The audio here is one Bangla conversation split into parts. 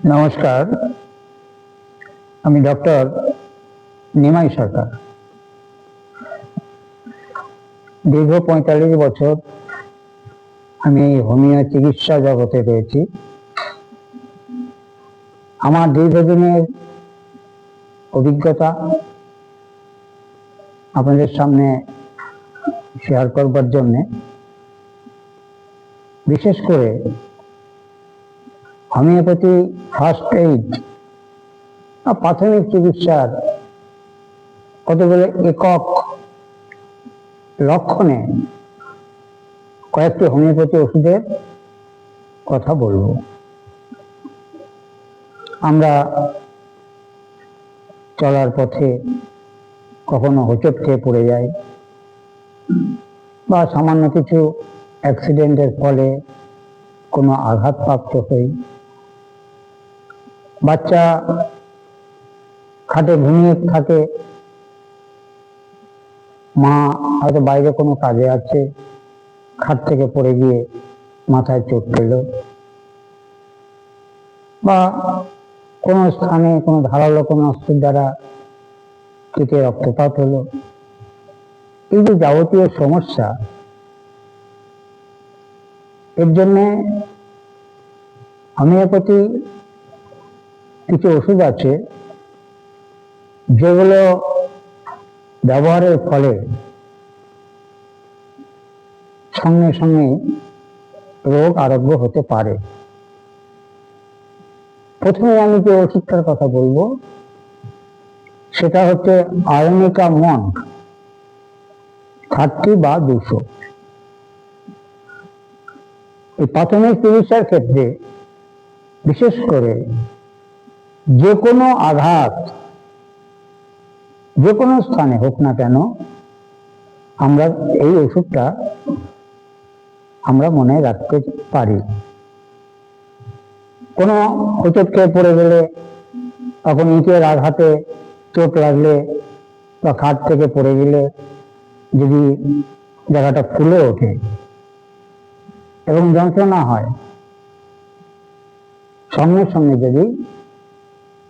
নমস্কার, আমি ডক্টর নিমাই সরকার। দীর্ঘ ৪৫ বছর আমি হোমিও চিকিৎসা জগতে রয়েছি। আমার দীর্ঘদিনের অভিজ্ঞতা আপনাদের সামনে শেয়ার করবার জন্যে, বিশেষ করে হোমিওপ্যাথি ফার্স্ট এইড বা প্রাথমিক চিকিৎসার কতগুলো একক লক্ষণে কয়েকটি হোমিওপ্যাথি ওষুধের কথা বলবো। আমরা চলার পথে কখনো হোঁচট খেয়ে পড়ে যাই বা সামান্য কিছু অ্যাক্সিডেন্টের ফলে কোনো আঘাতপ্রাপ্ত হই, বাচ্চা খাটে ঘুমিয়ে থাকে, মা হয়তো বাইরে কোনো কাজে আছে, খাট থেকে পড়ে গিয়ে মাথায় চোট পেল, বা কোনো স্থানে কোনো ধারালো কোনো অস্ত্রের দ্বারা কেটে রক্তপাত হলো। এই যে যাবতীয় সমস্যা, এর জন্যে হোমিওপ্যাথি কিছু ওষুধ আছে যেগুলো ব্যবহারের ফলে সঙ্গে সঙ্গে রোগ আরোগ্য হতে পারে। প্রথমে আমি যে ওষুধটার কথা বলবো সেটা হচ্ছে আর্নিকা মন্ক 30 বা 200। এই প্রাথমিক চিকিৎসার ক্ষেত্রে বিশেষ করে যে কোনো আঘাত যে কোনো স্থানে হোক না কেন, আমরা এই ওষুধটা আমরা মনে রাখতে পারি। কোনো হোঁচট খেয়ে পড়ে গেলে, তখন ইটের আঘাতে চোট লাগলে বা খাট থেকে পড়ে গেলে যদি জায়গাটা ফুলে ওঠে এবং যন্ত্রণা হয়, সঙ্গে সঙ্গে যদি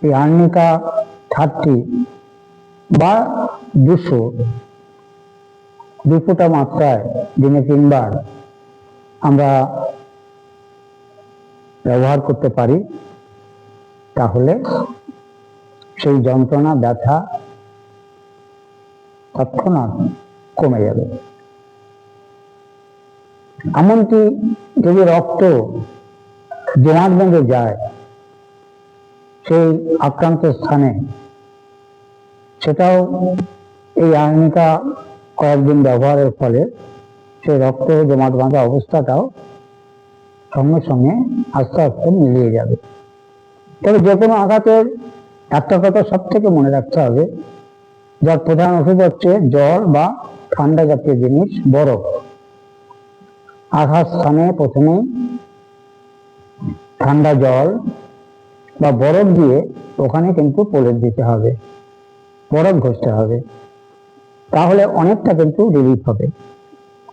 এই আর্নিকা 30 বা 200 2 ফোঁটা মাত্রায় দিনে 3 বার আমরা ব্যবহার করতে পারি, তাহলে সেই যন্ত্রণা ব্যথা তৎক্ষণাৎ কমে যাবে। এমনকি যদি রক্ত জমাট বেঁধে যায় সেই আক্রান্ত স্থানে, সেটাও এই আর্নিকা কয়েকদিন ব্যবহারের ফলে সেই রক্ত জমাট বাঁধা অবস্থাটাও সঙ্গে সঙ্গে আস্তে আস্তে মিলিয়ে যাবে। তবে যে কোনো আঘাতের একটা কথা সব থেকে মনে রাখতে হবে, যার প্রধান ওষুধ হচ্ছে জল বা ঠান্ডা জাতীয় জিনিস, বরফ। আঘাত স্থানে প্রথমে ঠান্ডা জল বা বরফ দিয়ে ওখানে কিন্তু প্রলেপ দিতে হবে, বরফ ঘষতে হবে, তাহলে অনেকটা কিন্তু রিলিফ হবে।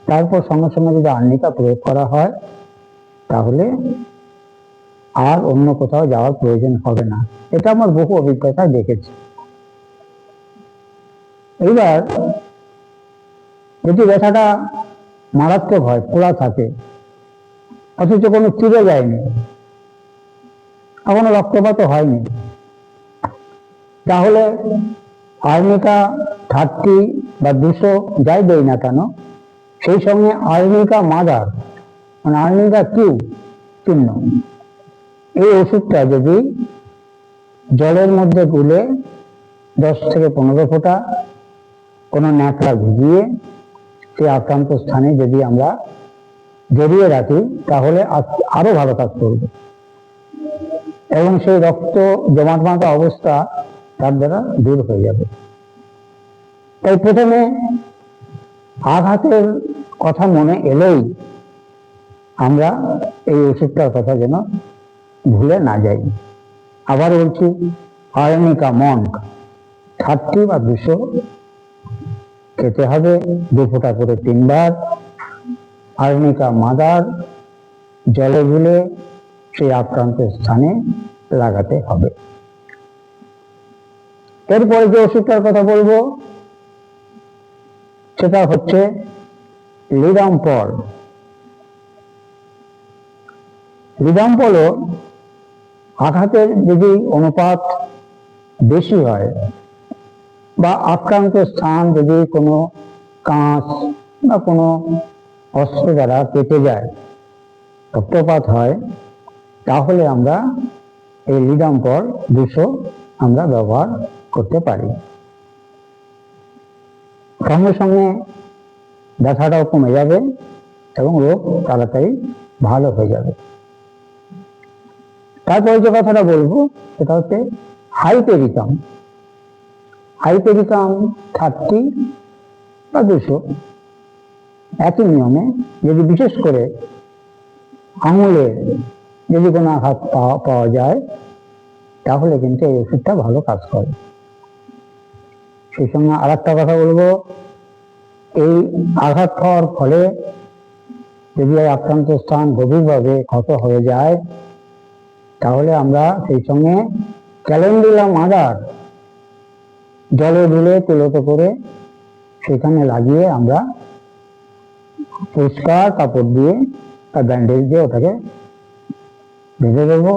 তারপর সঙ্গে সঙ্গে যদি আর্নিকা প্রয়োগ করা হয়, তাহলে আর অন্য কোথাও যাওয়ার প্রয়োজন হবে না। এটা আমার বহু অভিজ্ঞতা দেখেছি। এইবার যদি ব্যথাটা মারাত্মক হয়, ফোলা থাকে, অথচ কোনো চিরে যায়নি, এখনো রক্তপাত হয়নি, তাহলে আর্নিকা 30 বা 200 যাই দেই না কেন, সেই সঙ্গে আর্নিকা মাদার মানে আর্নিকা চিহ্ন, এই ওষুধটা যদি জলের মধ্যে গুলে 10 থেকে 15 ফোঁটা কোনো ন্যাকড়া ভিজিয়ে সেই আক্রান্ত স্থানে যদি আমরা জড়িয়ে রাখি, তাহলে আরো ভালো কাজ করবে এবং সেই রক্ত জমাট বাঁধা অবস্থা তার দ্বারা দূর হয়ে যাবে। তাই প্রথমে আঘাতের কথা মনে এলেই আমরা এই ওষুধটার কথা যেন ভুলে না যাই। আবার বলছি, আর্নিকা মন্ক 30 বা 200 খেতে হবে 2 ফোঁটা করে 3 বার। আর্নিকা মাদার জলে গুলে সেই আক্রান্ত স্থানে লাগাতে হবে। এরপরে যে ওষুধটার কথা বলবো সেটা হচ্ছে লিডাম্পল। লিডাম্পল আঘাতের যদি অনুপাত বেশি হয় বা আক্রান্ত স্থান যদি কোনো কাঁচ বা কোনো অস্ত্র দ্বারা কেটে যায়, রক্তপাত হয়, তাহলে আমরা এই লিডাম্পল 200 আমরা ব্যবহার করতে পারি। সঙ্গে সঙ্গে ব্যথাটাও কমে যাবে এবং রোগ তাড়াতাড়ি ভালো হয়ে যাবে। তারপরে যে কথাটা বলবো সেটা হচ্ছে হাইপেরিকাম। হাইপেরিকাম 30 বা 200 একই নিয়মে, যদি বিশেষ করে আঙুলে যদি কোনো আঘাত পাওয়া যায় তাহলে কিন্তু এই ওষুধটা ভালো কাজ করে। সেই সঙ্গে আর একটা কথা বলবো, এই আঘাত পাওয়ার ফলে যদি আক্রান্ত স্থান গভীরভাবে ক্ষত হয়ে যায় তাহলে আমরা সেই সঙ্গে ক্যালেন্ডুলা মাদার জলে ধুলে তুলোতে করে সেখানে লাগিয়ে আমরা পরিষ্কার কাপড় দিয়ে বা ব্যান্ডেজ দিয়ে ওটাকে বেঁধে দেবো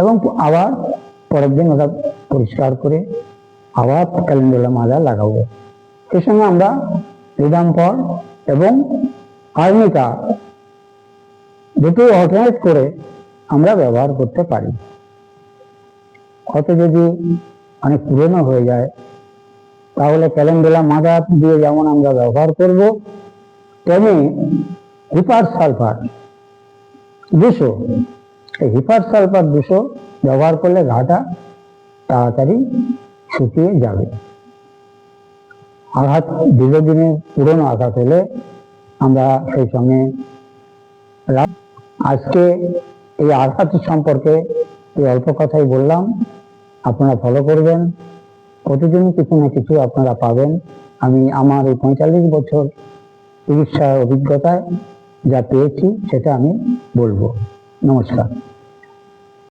এবং আবার পরের দিন ওটা পরিষ্কার করে আবার ক্যালেন্ডুলা মাদার লাগাবো। সেই সঙ্গে আমরা লিডাম্পল এবং আর্নিকা দুটো অল্টারনেট করে আমরা ব্যবহার করতে পারি। ক্ষত যদি অনেক পুরনো হয়ে যায় তাহলে ক্যালেন্ডুলা মাদার দিয়ে যেমন আমরা ব্যবহার করব, তেমনি হিপার সালফার 200, এই হিপার সালফার 200 ব্যবহার করলে ঘাটা তাড়াতাড়ি শুকিয়ে যাবে। আঘাত দীর্ঘদিনের পুরনো আঘাত হলে আমরা সেই সঙ্গে আজকে এই আঘাত সম্পর্কে এই অল্প কথাই বললাম, আপনারা ফলো করবেন। প্রতিদিন কিছু না কিছু আপনারা পাবেন। আমি আমার এই 45 বছর চিকিৎসার অভিজ্ঞতায় যা পেয়েছি সেটা আমি বলবো। নমস্কার।